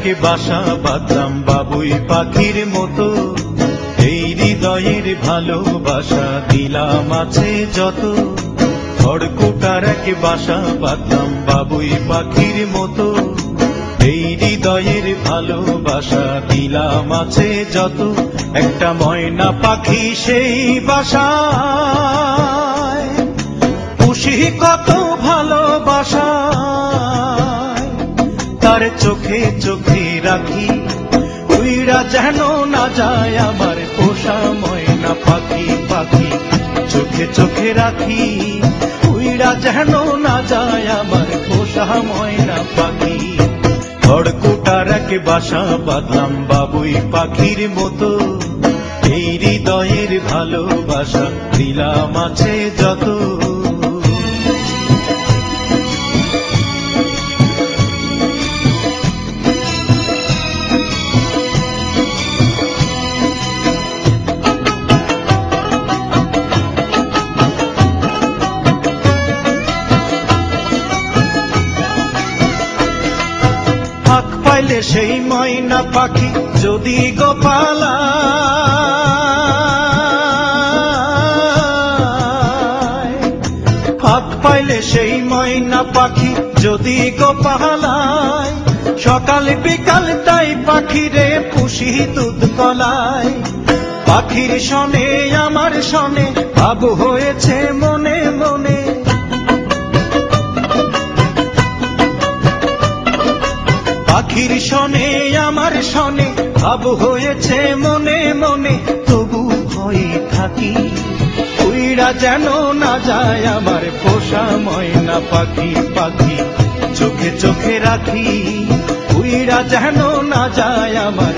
রেখে বাসা বাঁধলাম বাবুই পাখির মতো, এই হৃদয়ের ভালোবাসা দিলাম আছে যত। খড়কুটা রেখে বাসা বাঁধলাম বাবুই পাখির মতো, এই হৃদয়ের ভালোবাসা দিলাম আছে যত। একটা ময়না পাখি সেই বাসায় পুষি কত ভালোবাসা, তার চোখে চোখে রাখি উইরা যেন না যায় আমার পোষা ময়না পাখি। পাখি চোখে চোখে রাখি উইরা যেন না যায় আমার পোষা ময়না পাখি। খড়কুটা রেখে বাসা বাঁধলাম বাবুই পাখির মতো, এই হৃদয়ের ভালোবাসা দিলাম আছে যত। ফাঁক পাইলে সেই ময়না পাখি যদি গোপালা, ফাঁক পাইলে সেই ময়না পাখি যদি গোপালায়, সকাল বিকাল তাই পাখিরে পুষি দুধ কলায়। পাখির শনে আমার শনে ভাব হয়েছে মনে মনে, পাখির শনে আমার শনে ভাব হয়েছে মনে মনে। তবু ভয়ে থাকি উইরা যেন না যায় আমার পোষা ময়না পাখি। পাখি চোখে চোখে রাখি উইরা যেন না যায় আমার